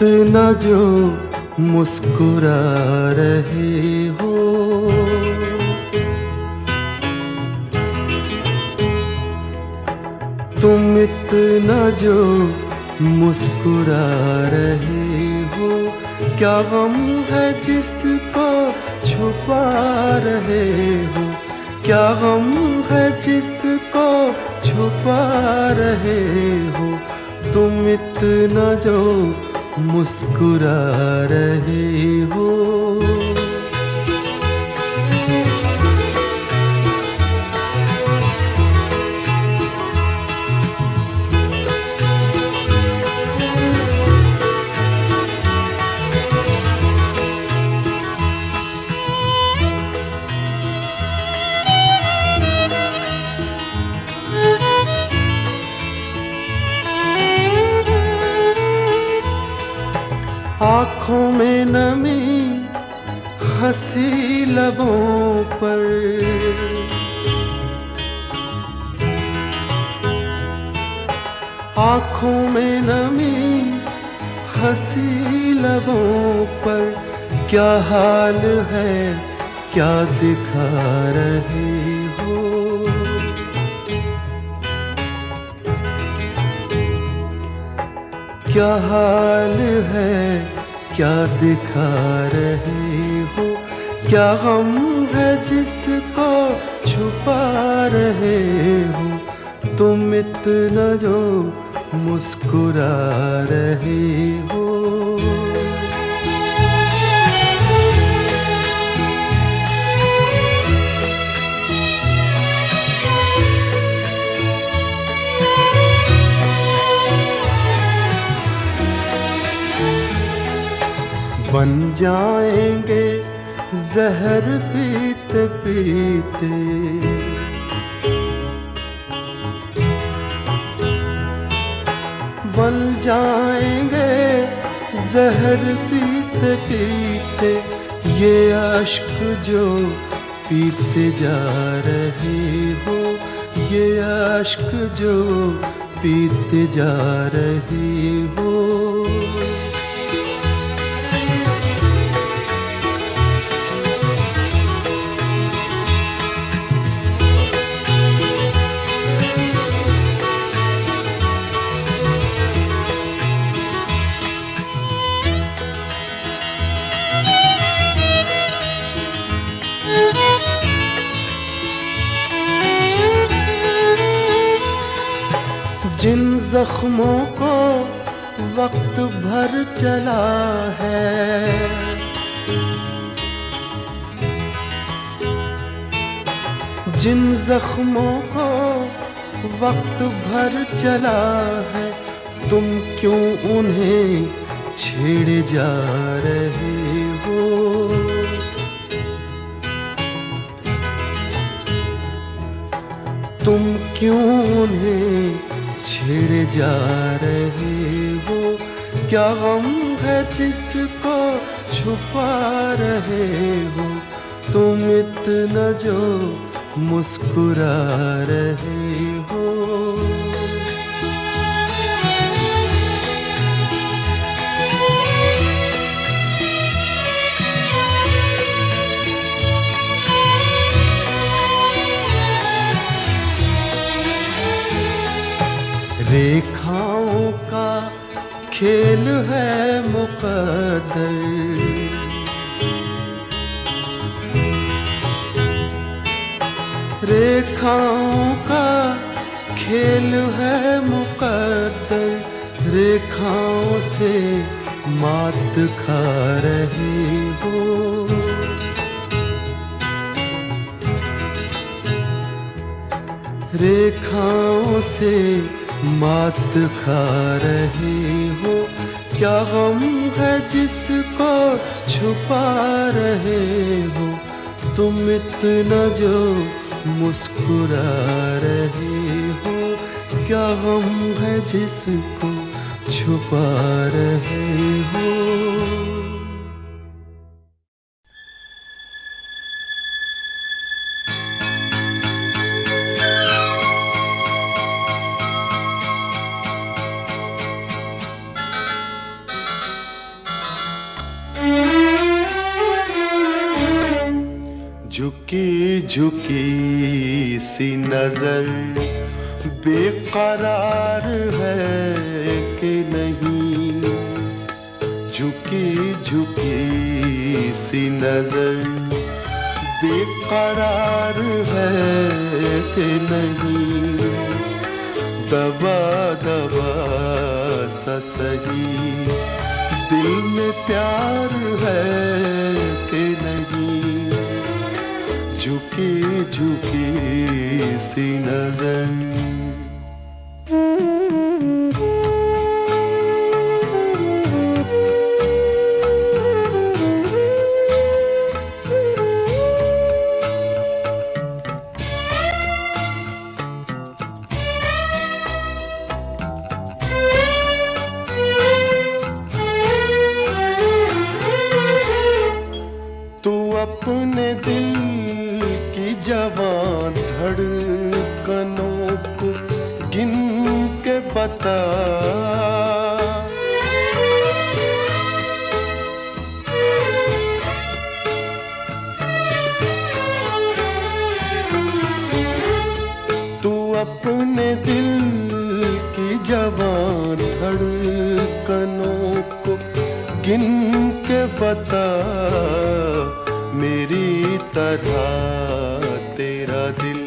इतना जो मुस्कुरा रहे हो, तुम इतना जो मुस्कुरा रहे हो, क्या गम है जिसको छुपा रहे हो, क्या गम है जिसको छुपा रहे हो, तुम इतना जो मुस्कुरा रहे हो। आँखों में नमी हंसी लबों पर, आँखों में नमी हंसी लबों पर, क्या हाल है क्या दिखा रहे हो, क्या हाल है क्या दिखा रहे हो, क्या गम है जिसको छुपा रहे हो, तुम इतना जो मुस्कुरा रहे हो। बन जाएंगे जहर पीते पीते, बन जाएंगे जहर पीते पीते, ये अश्क जो पीते जा रहे हो, ये अश्क जो पीते जा रहे हो। जिन जख्मों को वक्त भर चला है, जिन जख्मों को वक्त भर चला है, तुम क्यों उन्हें छेड़े जा रहे हो, तुम क्यों उन्हें छेड़े जा रहे हो, क्या गम है जिसको छुपा रहे हो, तुम इतना जो मुस्कुरा रहे हो। रेखाओं का खेल है मुक़द्दर, रेखाओं का खेल है मुक़द्दर, रेखाओं से मात खा रहे हो, रेखाओं से मात खा रहे हो, क्या गम है जिसको छुपा रहे हो, तुम इतना जो मुस्कुरा रहे हो, क्या गम है जिसको छुपा रहे हो। झुकी झुकी सी नजर बेकरार है कि नहीं, झुकी झुकी सी नजर बेकरार है कि नहीं, दबा दबा सा सही दिल में प्यार है कि नहीं, झुकी झुकी सी नजर। तू अपने दिल की जवां धड़कनों को गिन के बता, तू अपने दिल की जवां धड़कनों को गिन के बता, मेरी तरह तेरा दिल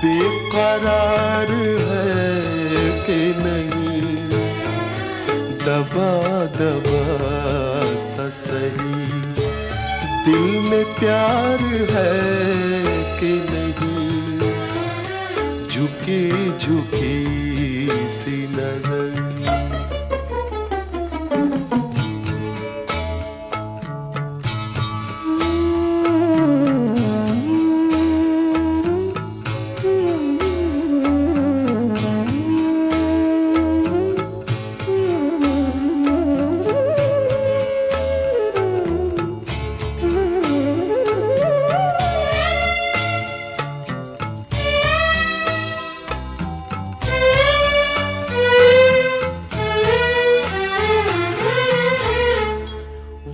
बेकरार है कि नहीं, दबा दबा सा सही दिल में प्यार है कि नहीं, झुकी झुकी सी नजर।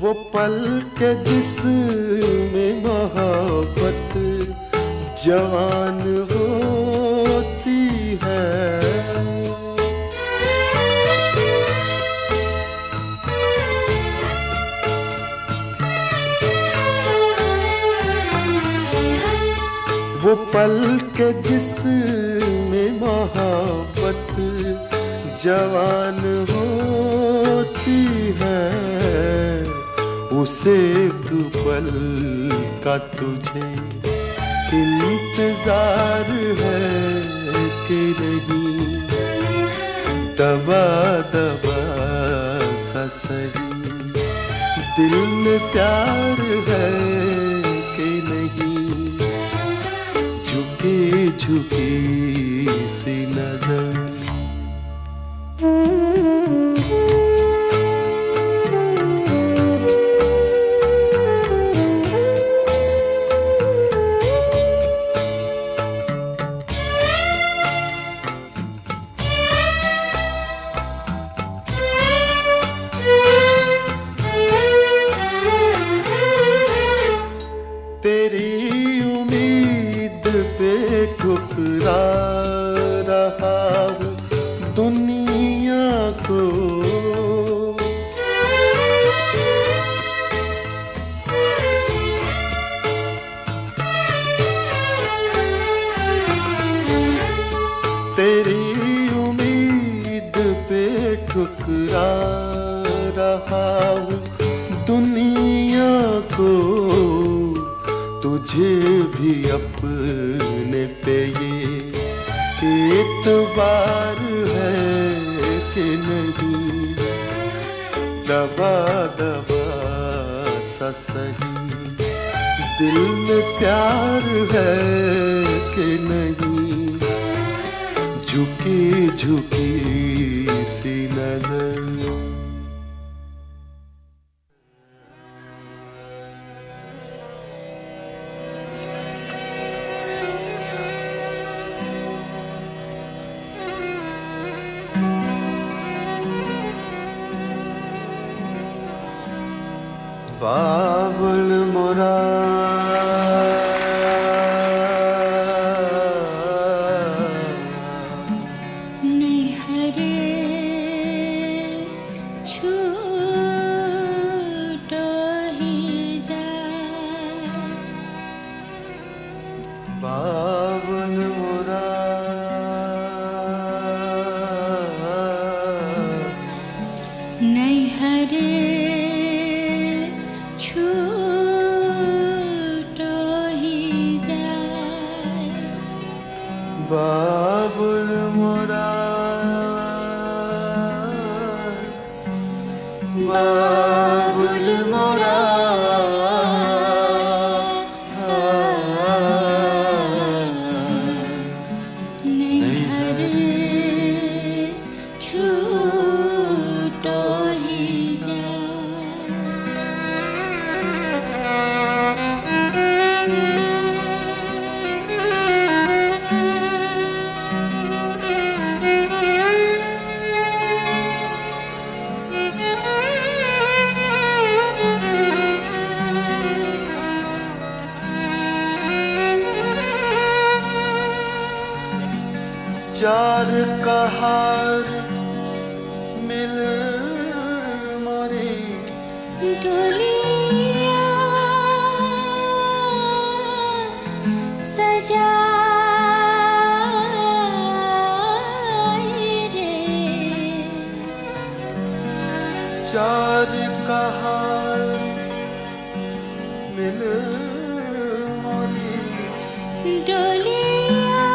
वो पल के जिसमें मोहब्बत जवान होती है, वो पल के जिसमें मोहब्बत जवान होती है, उसे एक पल का तुझे इंतजार है कि नहीं, दबा दबा सा सही दिल में प्यार है कि नहीं, झुकी झुकी सी नजर। तेरी उम्मीद पे ठुकरा रहा हूँ दुनिया को, तेरी उम्मीद पे ठुकरा रहा हूँ दुनिया को, तुझे भी अपने पे ये एतबार है कि नहीं, दबा दबा सा सही दिल में प्यार है कि नहीं, झुकी झुकी सी नजर। बाबुल मोरा बाबुल मोरा नैहर छूटो ही जाए बाबुल मोरा बाबुल मोरा नैहर छूटो ही चार कहार मिल मोरी डोलिया सजाई रे चार कहार मिल मोरी डोलिया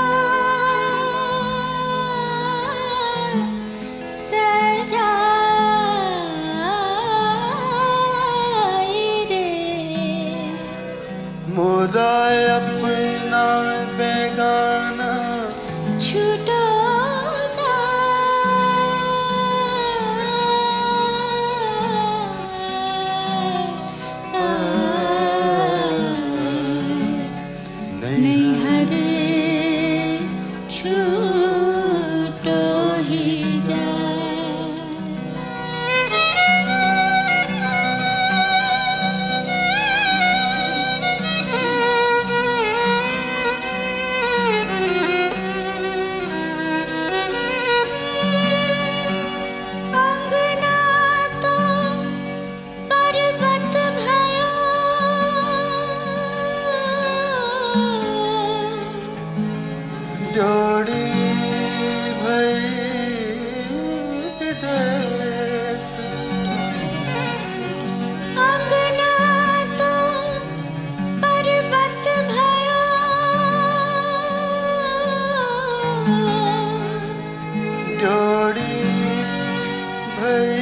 मोरा अपना बेगाना छूटो नैहर छूटो ही जोड़ी भई देश अंगना तो पर्वत भयो जोड़ी भई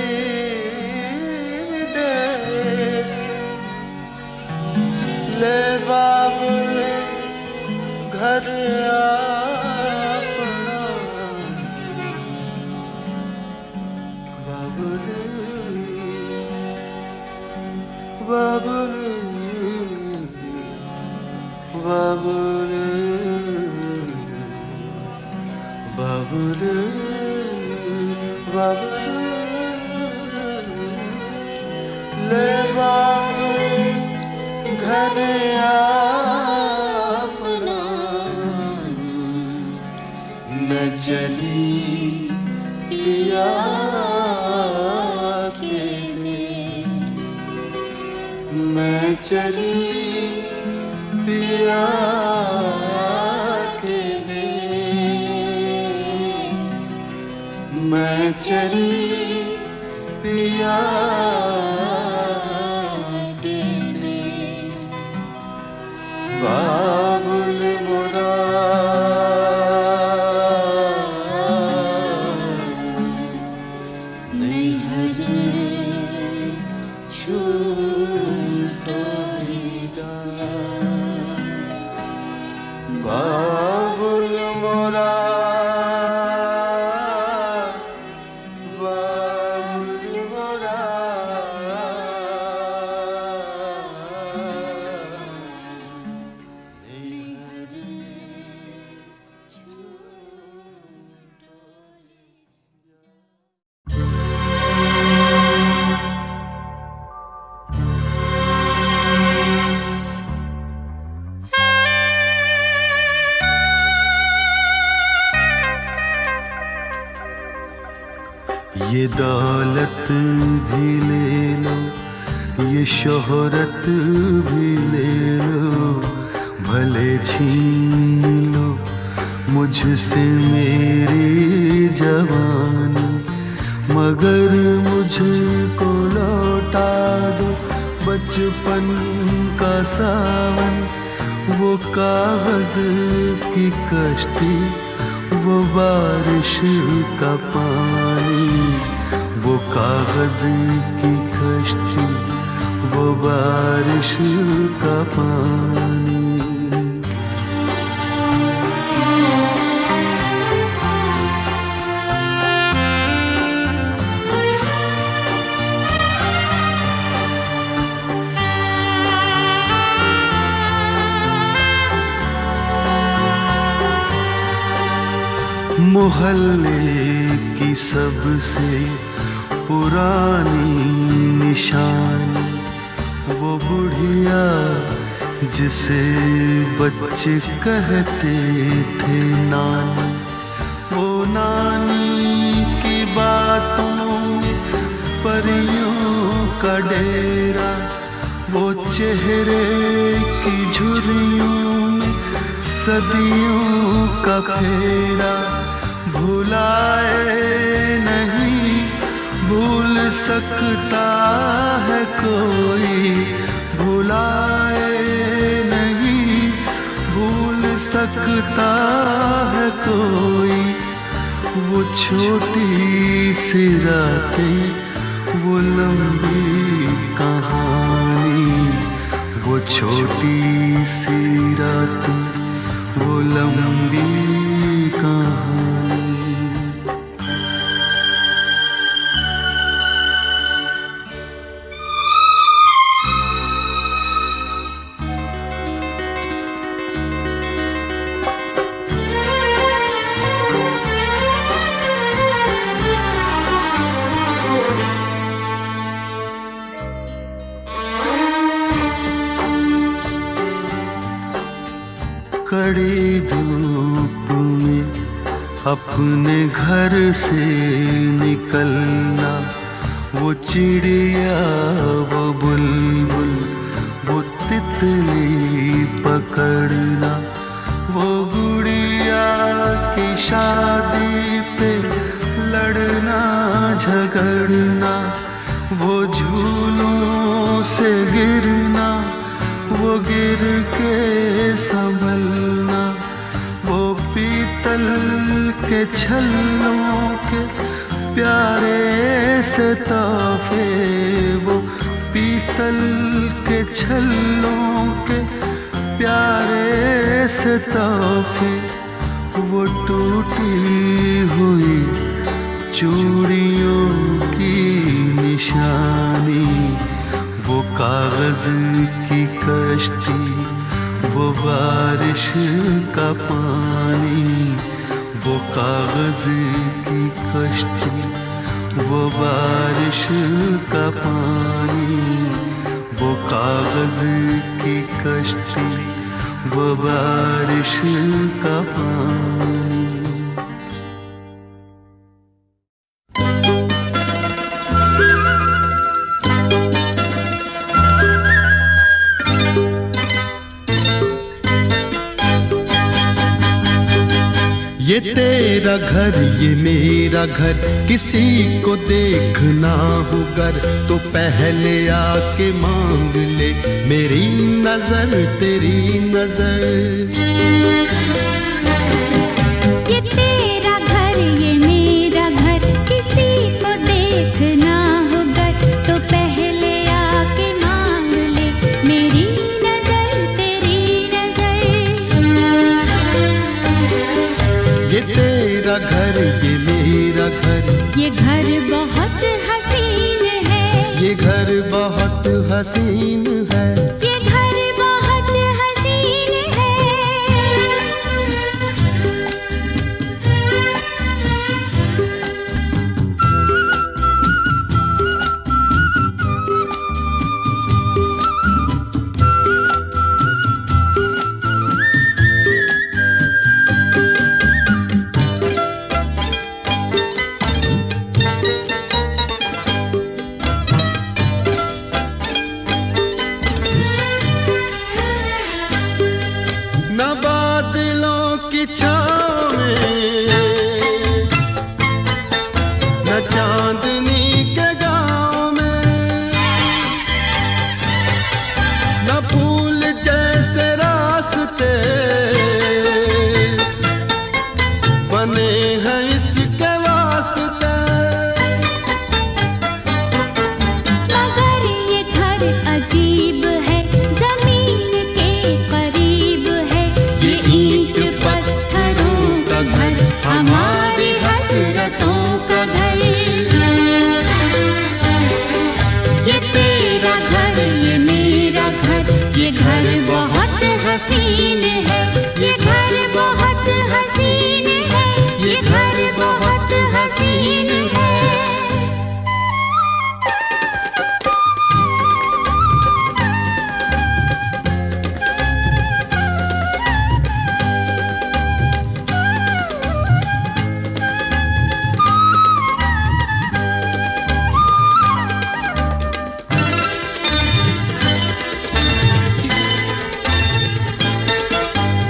देश ले बाबुल घर बाबुल बाबुल बाबुल बाबुल ले बाबुल घर अपना न चली पिया मैं चली पिया के देश मैं चली पिया के देश बाबुल मोरा नैहर बाबुल मोरा बाबुल मोरा ये दौलत भी ले लो, ये शोहरत भी ले लो, भले छीन लो मुझसे मेरी जवानी, मगर मुझको लौटा दो बचपन का सावन। वो कागज की कश्ती, वो बारिश का पानी, वो कागज की कश्ती, वो बारिश का पानी। मोहल्ले की सबसे पुरानी निशानी, वो बुढ़िया जिसे बच्चे कहते थे नानी। वो नानी की बातों में परियों का डेरा, वो चेहरे की झुर्रियों में सदियों का फेरा। भुलाए नहीं भूल सकता है कोई, भुलाए नहीं भूल सकता है कोई। वो छोटी सी रातें, वो लंबी कहानी, वो छोटी सी रातें, वो लंबी कहानी। कड़ी धूप में अपने घर से निकलना, वो चिड़िया, वो बुलबुल, वो तितली पकड़ना। वो गुड़िया की शादी पे लड़ना झगड़ना, वो झूलों से गिरना, वो गिर के संभलना। वो पीतल के छल्लों के प्यारे से तोहफे, वो पीतल के छल्लों के प्यारे से तोहफे। वो टूटी हुई चूड़ियों की निशानी, वो कागज की कश्ती, वो बारिश का पानी। वो कागज की कश्ती, वो बारिश का पानी। वो कागज की कश्ती, वो बारिश का पानी। ये तेरा घर, ये मेरा घर, किसी को देखना हो गर तो पहले आके मांग ले मेरी नजर, तेरी नजर। ये तेरा घर, ये मेरा घर, किसी को देखना हो गर तो पहले आके मांग ले मेरी नजर, तेरी नजर। ये तेरा घर, ये मेरा घर, ये घर बहुत हसीन है, ये घर बहुत हसीन है। ये घर बहुत हसीन है। बादलों की छाँव में, न चांदनी के गाँव में, न फूल जैसे रास्ते बने हैं इसके वास्ते। मगर ये घर अजीब है, जमीन के करीब है। ये ईंट पत्थरों का घर, हमारी हसरतों का घर। ये तेरा घर, ये मेरा घर, ये घर बहुत हसीन है। ये घर बहुत हसीन है, ये घर बहुत हसीन है।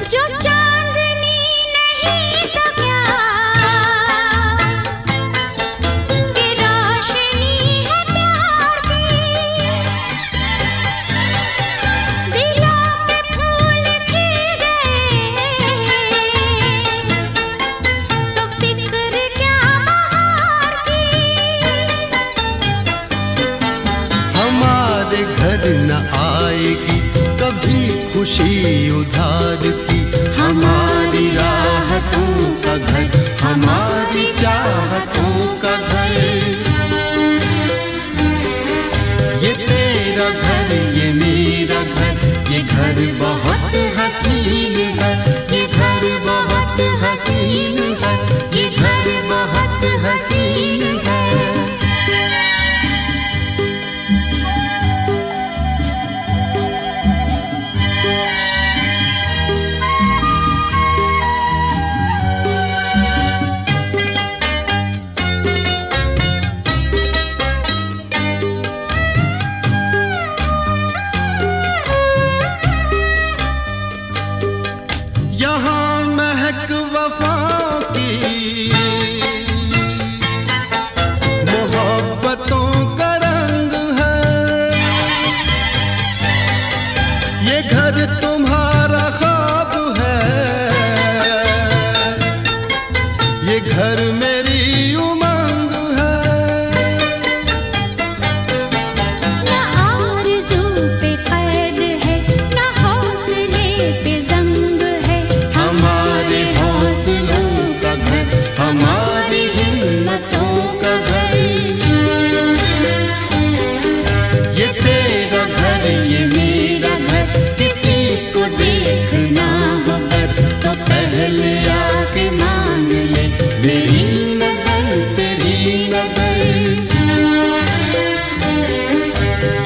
जो चांदनी नहीं तो क्या, ये रोशनी है प्यार की। दिलों पे फूल खिल गए तो फिक्र क्या बहार की। हमारे घर न आएगी कभी खुशी उधार की। हमारी राहतों का घर, हमारी चाहतों का घर। ये तेरा घर, ये मेरा घर, ये घर बहुत हसीन है। ये घर बहुत हसीन है, ये घर बहुत हसीन है। यहाँ महक वफा की, मोहब्बतों का रंग है। ये घर तुम्हारा ख्वाब है, ये घर मेरी उमंग है। न आरज़ू पे कैद है, न हौसले पे ज़ंग है। हमारे हौसलों का घर, हमारी हिम्मतों का घर। ये तेरा घर, ये मेरा घर, किसी को देखना हो घर तो पहले आके मांग ले मेरी नजर, तेरी नजर।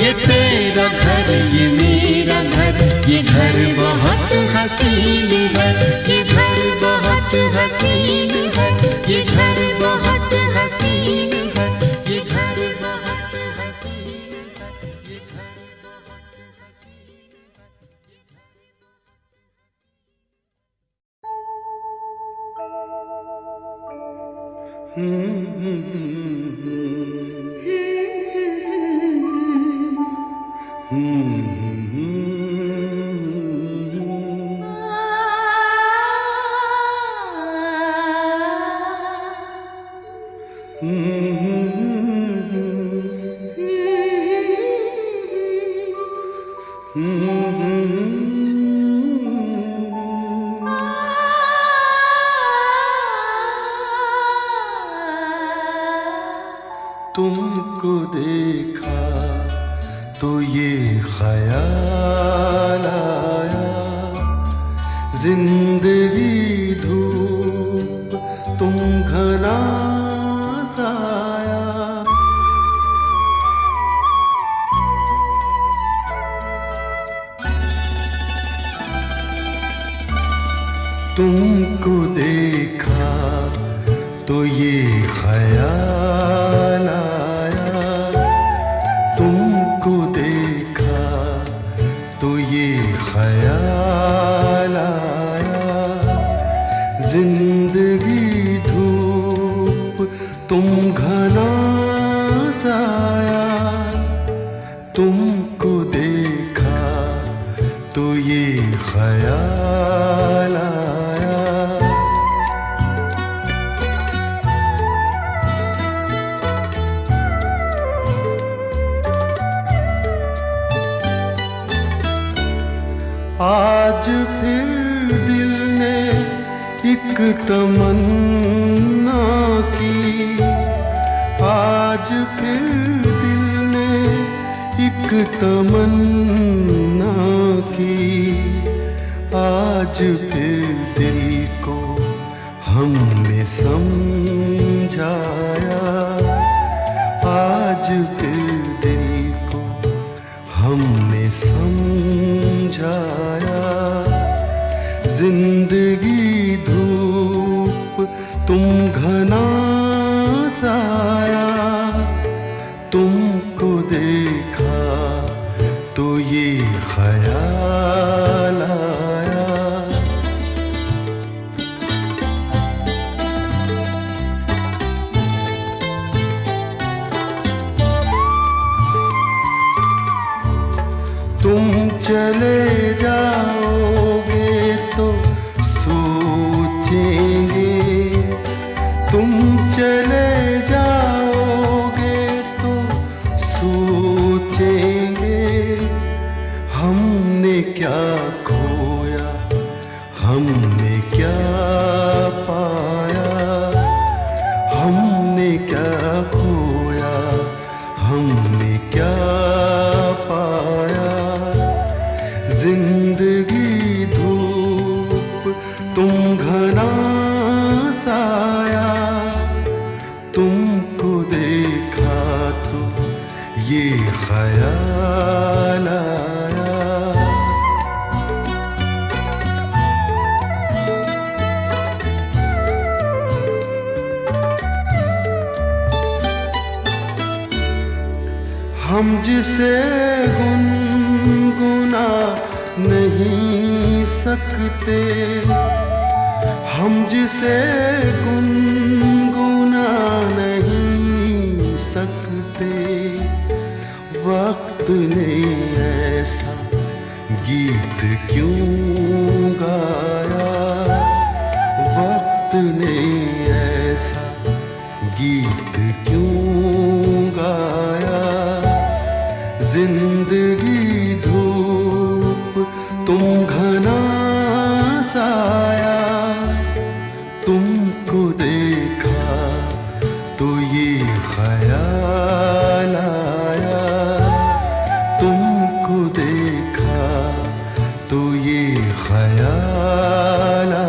ये तेरा घर, ये मेरा घर, ये घर बहुत हसीन है। ये घर बहुत हसीन है, ये घर बहुत हसीन है, ये घर बहुत हसीन है, ये घर बहुत तुमको देखा तो ये ख्याल आया, जिंदगी धूप तुम घना साया। तुमको देखा तो ये ख्याल आया, तुमको देखा तो ये ख्याल आया, जिंदगी धूप तुम घना साया, तुमको देखा तो ये ख्याल आया। आज फिर दिल ने एक तमन्ना की, आज फिर दिल ने एक तमन्ना की, आज फिर दिल को हमने समझाया, आज फिर दिल को हमने समझाया। जिंदगी धूप तुम घना साया, तुमको देखा तो ये ख्याल आया। तुम चले जाओगे तो सोचेंगे, तुम चले जाओगे तो सोचेंगे, हमने क्या खोया हमने क्या पाया, हमने क्या खोया हमने क्या पाया। जिंदगी धूप तुम घना साया, तुमको देखा तो ये ख्याल आया। हम जिसे गुनगुना नहीं सकते, हम जिसे गुनगुना नहीं सकते, वक्त ने ऐसा गीत क्यों गाया, वक्त ने ऐसा गीत क्यों गाया। जिंदगी धूप तुम घना साया, तुमको देखा तो ये ख्याल आया, तुमको देखा तो ये ख्याल आया।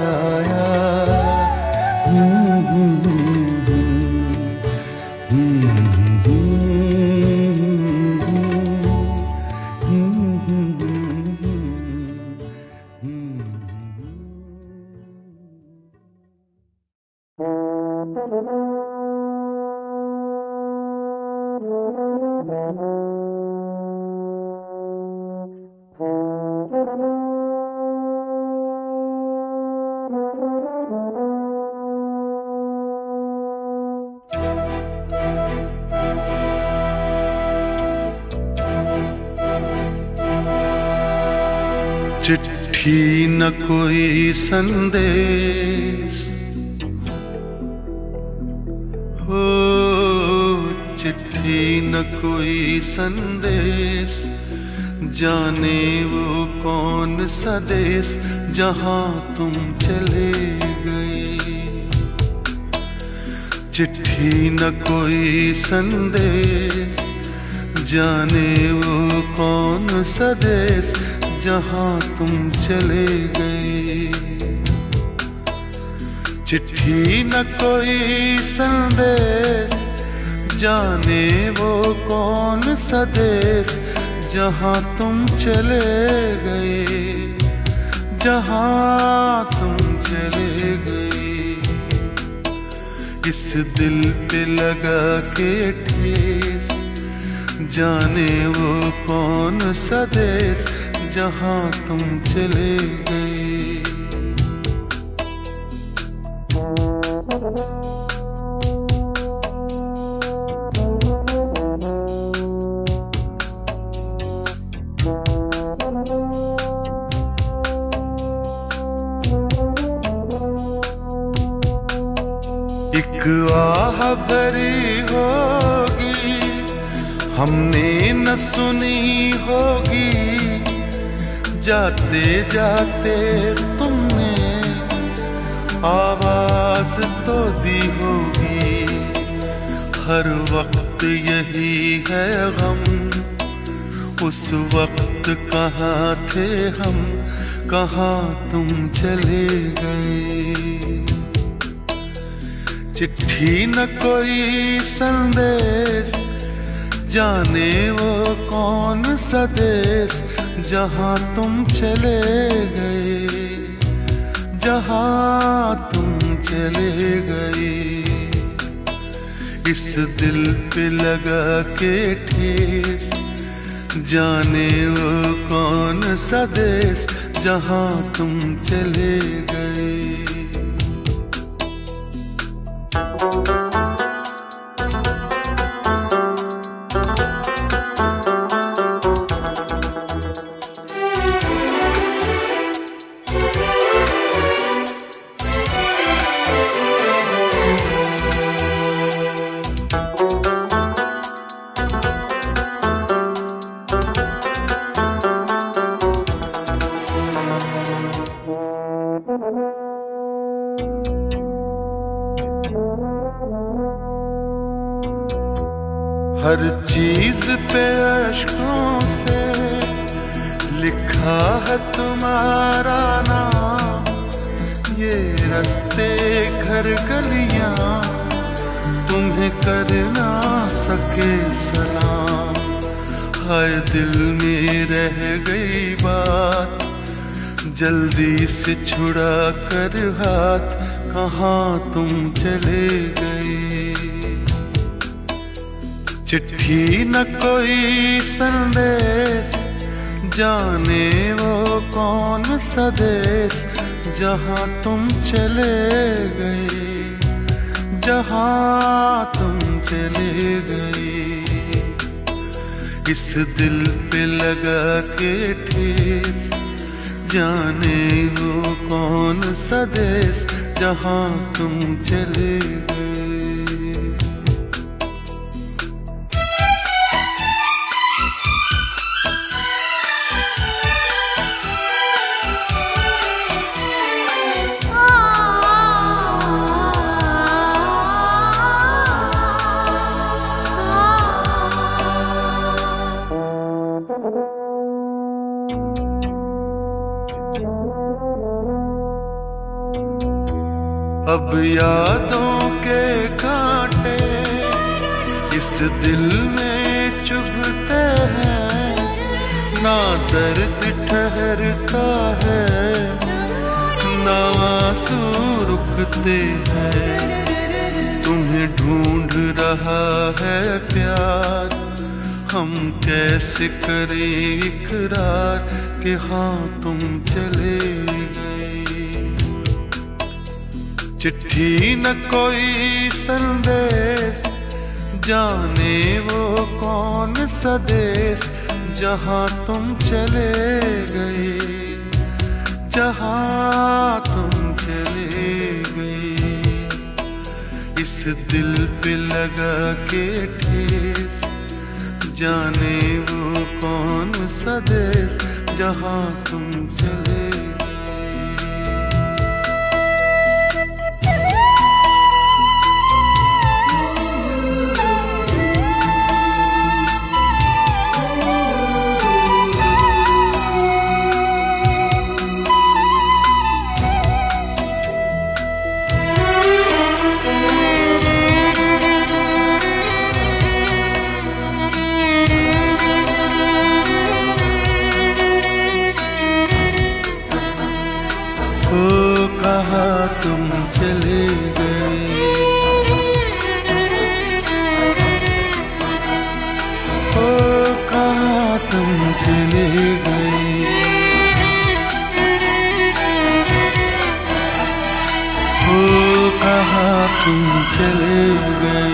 चिट्ठी न कोई संदेश हो, चिट्ठी न कोई संदेश, जाने वो कौन सा देश जहां तुम चले गए। चिट्ठी न कोई संदेश, जाने वो कौन सा देश जहां तुम चले गए। चिट्ठी न कोई संदेश, जाने वो कौन सा देश जहां तुम चले गए, जहां तुम चले गए। इस दिल पे लगा के ठेस, जाने वो कौन सा देश जहां तुम चले गए। एक आह भरी होगी हमने न सुनी होगी, जाते जाते तुमने आवाज तो दी होगी। हर वक्त यही है गम, उस वक्त कहाँ थे हम, कहाँ तुम चले गए। चिट्ठी न कोई संदेश, जाने वो कौन सा देश, जहाँ तुम चले गए, जहाँ तुम चले गए। इस दिल पे लगा के ठेस, जाने वो कौन सा देश, जहाँ तुम चले गए। हर चीज पे अश्कों से लिखा है तुम्हारा नाम, ये रास्ते घर गलियां तुम्हें कर ना सके सलाम। हाय दिल में रह गई बात, जल्दी से छुड़ा कर हाथ, कहाँ तुम चले गए। चिट्ठी न कोई संदेश, जाने वो कौन सा देश, जहाँ तुम चले गए, जहाँ तुम चले गए। इस दिल पे लगा के ठेस, जाने वो कौन सा देश, जहाँ तुम चले गए। अब यादों के कांटे इस दिल में चुभते हैं, ना दर्द ठहरता है, ना आंसू रुकते हैं। तुम्हें ढूंढ रहा है प्यार, हम कैसे करें इकरार कि हाँ तुम चले गए। चिट्ठी न कोई संदेश, जाने वो कौन सा देश, जहाँ तुम चले गए, जहाँ तुम चले गए। इस दिल पे लगा के ठेस, जाने वो कौन सा देश, जहाँ तुम चले। ओ कहाँ तुम चले गए, ओ कहाँ तुम चले गए। ओ कहाँ तुम चले गए।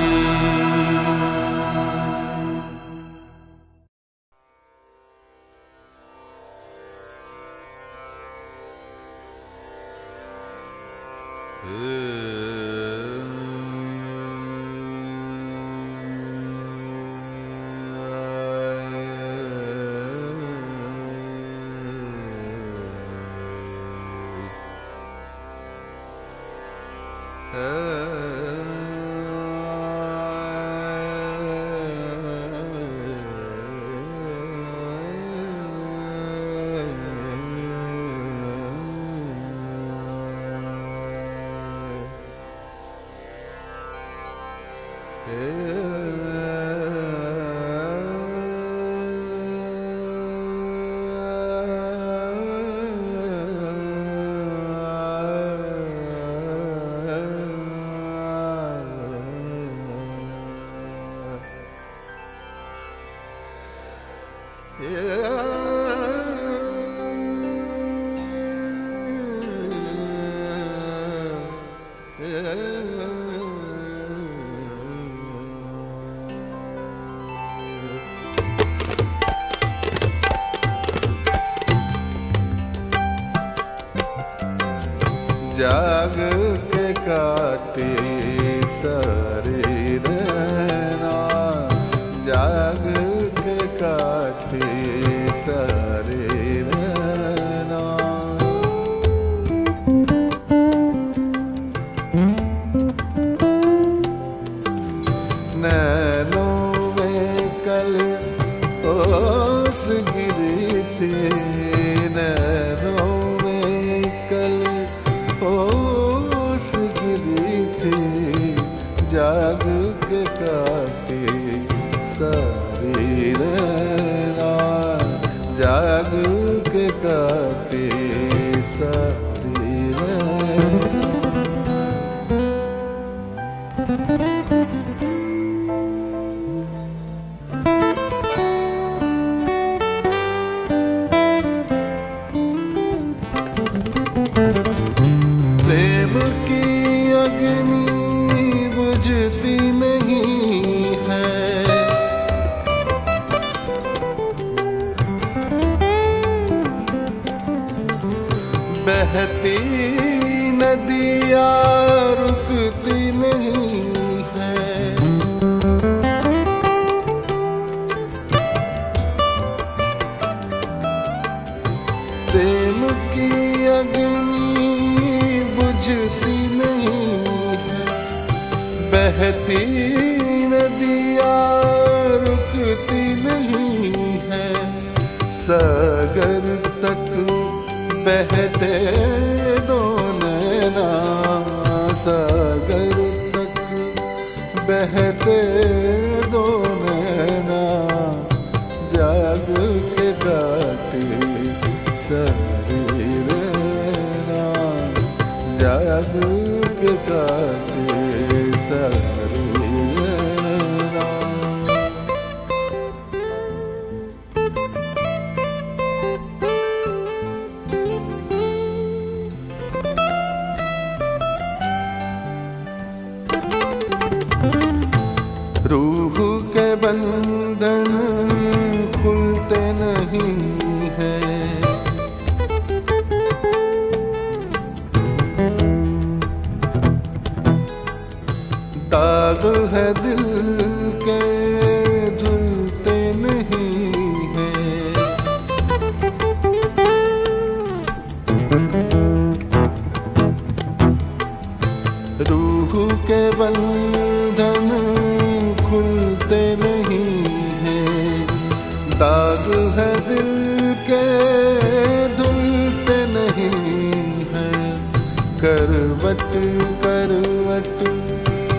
जाग के काटे सारे रहना, जाग के काटे सारे रहना। नैनों में कल ओस गिरी थी, नैनों में कल ओस गिरी थी। जाग के काटे सारी रहना, जाग के काटे सारी रहना। प्रेम की अग्नि बुझती नहीं है, बहती नदियाँ रुकती नहीं है। प्रेम की अग्नि बुझती नहीं है, बहती नदियाँ रुकती नहीं है। सागर तक बहते दो नैना, सागर तक बहते दो नैना। जाग के काटे सारी रहना, जाग के काटे सारी रहना। रूह के बंधन खुलते नहीं हैं, दाग है दिल के धुलते नहीं हैं। रूह के बंधन खुलते नहीं हैं, दाग है दिल के धुलते नहीं हैं। करवट करवट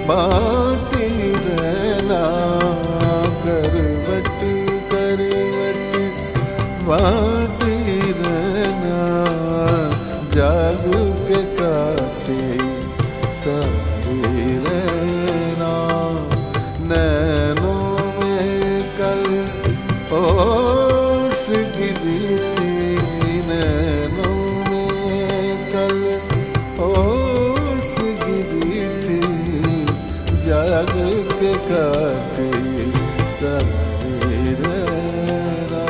बाटी रहना, करवट करवट बाटी रहना। जाग के काटे सारी रहना, नैनों में कल ओस गिरी थी, नैनों में कल ओस गिरी थी। के काटे सारे रहना।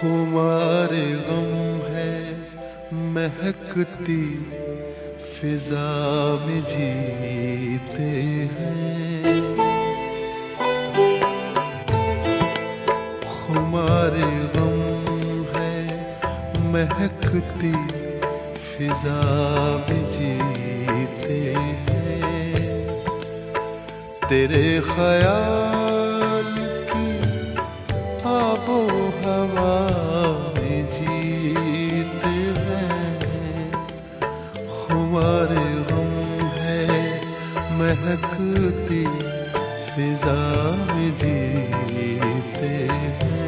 खुमारे गम है महकती फिजा में जीते हैं। खुमारे गम है महकती फिजा में जीते हैं। तेरे ख्याल की आबो हवा में जीते हैं। खुमारे गम है महकती फिजा में जीते हैं।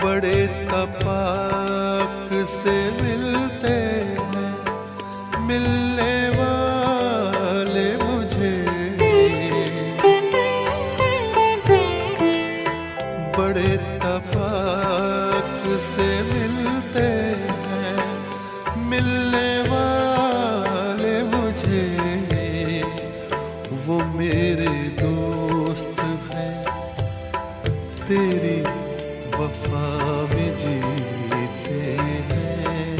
बड़े तपाक से मिलते हैं मिलने वाले मुझे। बड़े तपाक से मिलते हैं मिलने वाले मुझे। वो मेरे दोस्त हैं तेरी वफा में जीते हैं।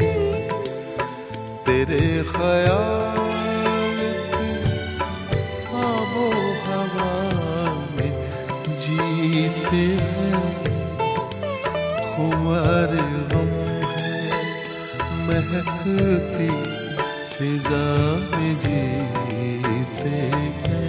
तेरे ख्याल की आबो हवा में जीते हैं। खुमारे गम है महकती फिजा में जीते हैं।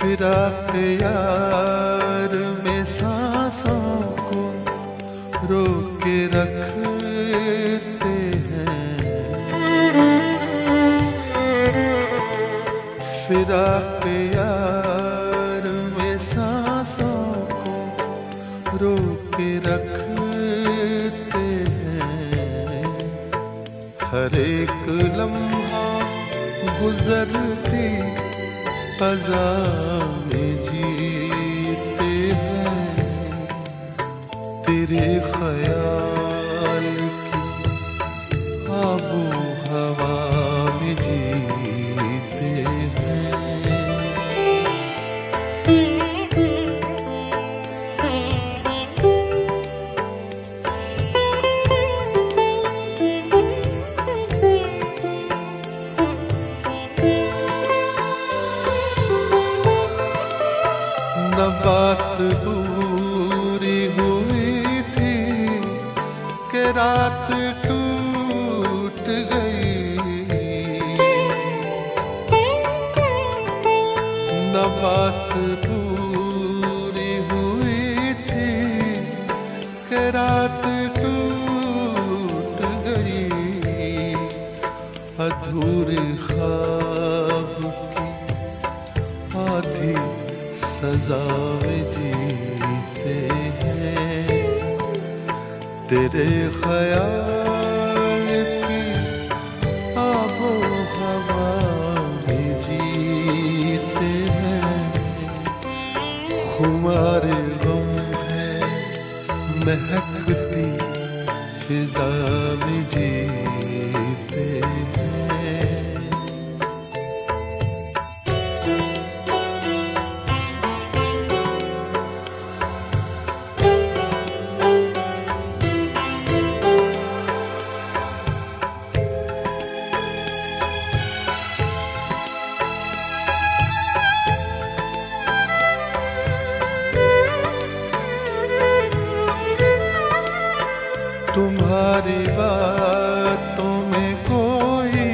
फिराक यार में सांसों को रोक के रखते हैं। फिराक यार में सांसों को रोक के रखते हैं। हर एक लम्हा गुजरती फ़ज़ा में जीते हैं। तेरे ख्याल की आबो हवा में जीते हैं। न बात पूरी हुई पूरी हुई थी कि रात टूट गई। अधूरे ख्वाब की आधी सजा में जीते हैं, तेरे ख्याल की आबो हवा में जीते हैं। खुमार गम है महकती फिजा में जीते हैं। तुम्हारी बातों में कोई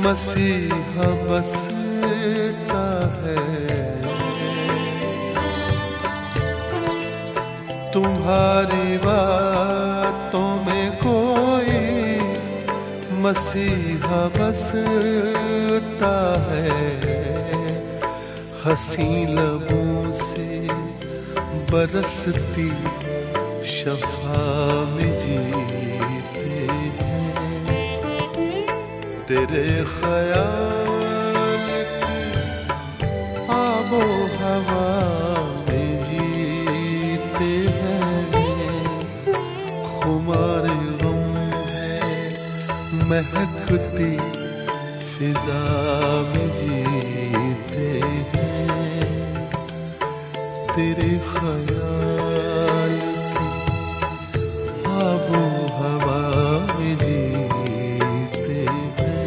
मसीहा बसता है, तुम्हारी बातों में कोई मसीहा बसता है। हंसी लबों से बरसती शफा में जीते हैं, तेरे ख्याल की आबो हवा में जीते हैं। खुमार गम है महकती फिजा में जीते हैं, तेरे ख्याल आबो हवा में जीते हैं।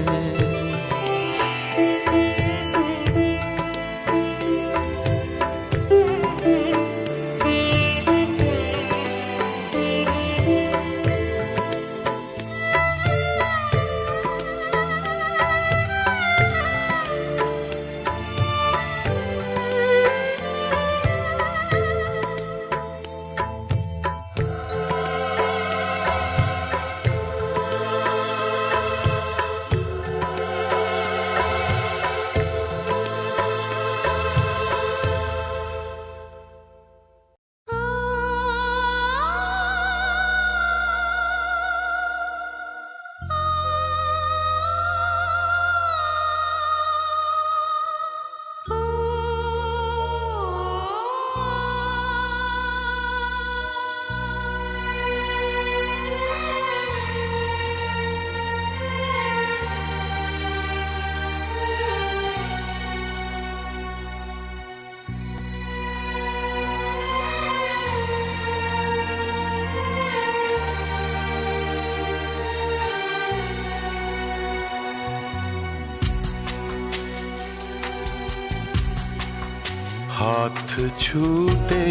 हाथ छूटे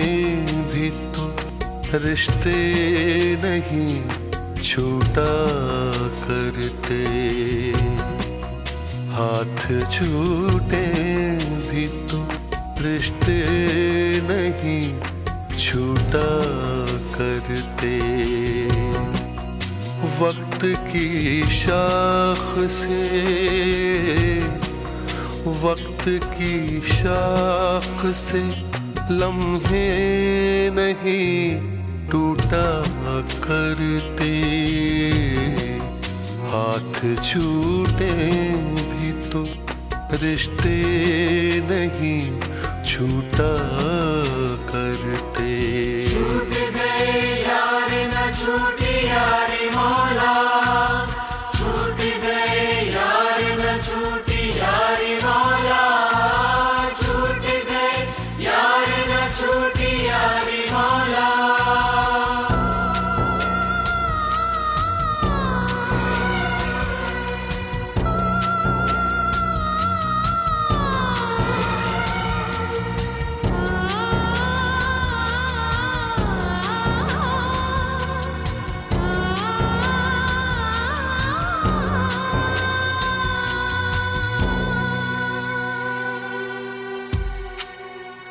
भी तो रिश्ते नहीं छूटा करते, हाथ छूटे भी तो रिश्ते नहीं छूटा करते। वक्त की शाख से वक्त की शाख से लम्हे नहीं टूटा करते, हाथ छूटे भी तो रिश्ते नहीं छूटा करते। छूट गए यार न छूटी यारी मौला, छूट गए यार न छूटी यारी मौला, छूट गए यार न छूटी यारी मौला।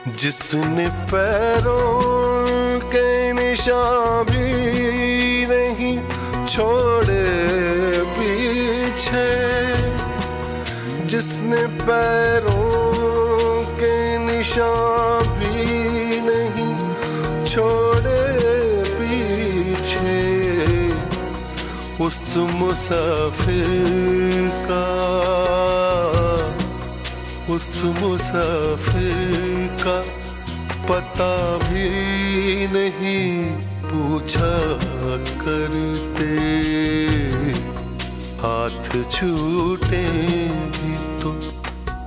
जिसने पैरों के निशान भी नहीं छोड़े पीछे, जिसने पैरों के निशान भी नहीं छोड़े पीछे, उस मुसाफिर का, उस मुसाफिर का पता भी नहीं पूछा करते। हाथ छूटे भी तो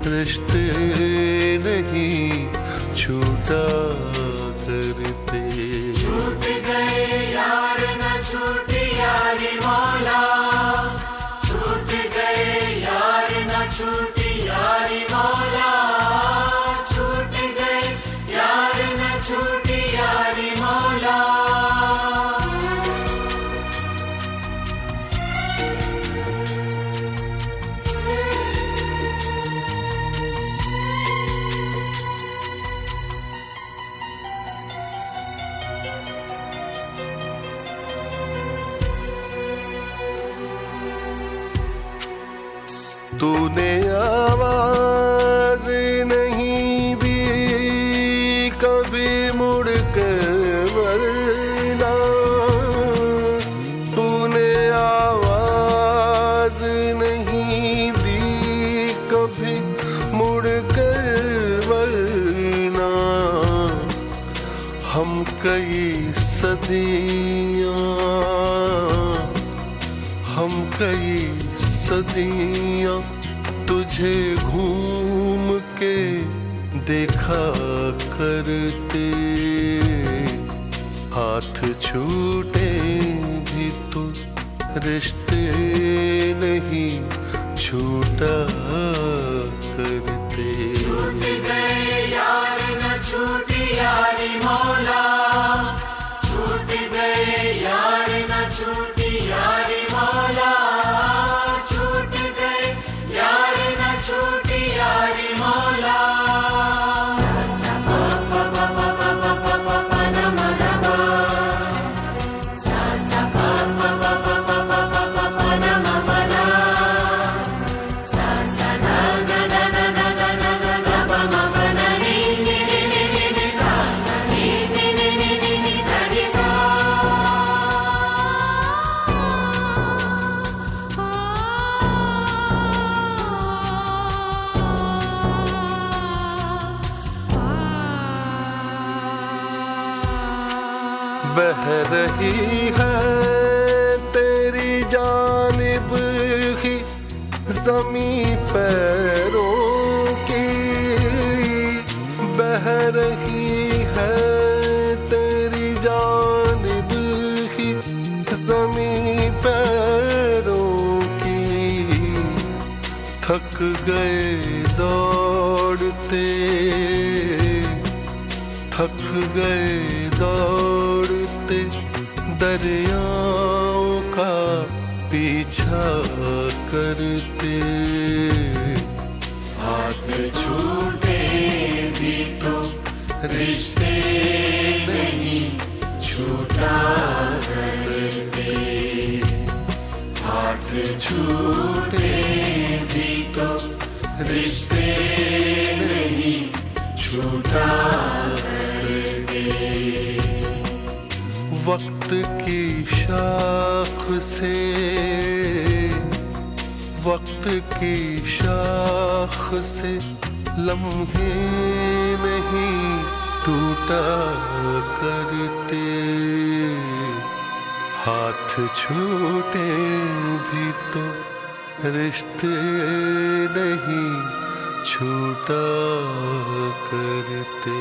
रिश्ते नहीं छूटा करते। छूट गए यार न छूटी यारी मौला, छूट गए यार न छूटी यारी मौला, छूट गए यार न छूटी यारी मौला। तूने आवाज नहीं दी कभी मुड़ कर वरना, तूने आवाज नहीं दी कभी मुड़ कर वरना। हम कई सदियां, हम कई सदियां तुझे घूम के देखा करते। हाथ छूटे भी तो रिश्ते नहीं छूटा करते। छूट गए यार न छूटी यारी मौला, छूट गए यार न छूटी यारी मौला, छूट गए यार न छूटी यारी मौला। बह रही है तेरी जानिब ही ज़मीं पैरों की, बह रही है तेरी जानिब ही ज़मीं पैरों की। थक गए दौड़ते, थक गए दौड़ते दरियाओं का पीछा करते। हाथ छूटे भी तो रिश्ते नहीं छूटा करते। हाथ छूटे भी तो रिश्ते नहीं छूटा करते। वक्त की शाख से, वक्त की शाख से लम्हे नहीं टूटा करते। हाथ छूटे भी तो रिश्ते नहीं छूटा करते।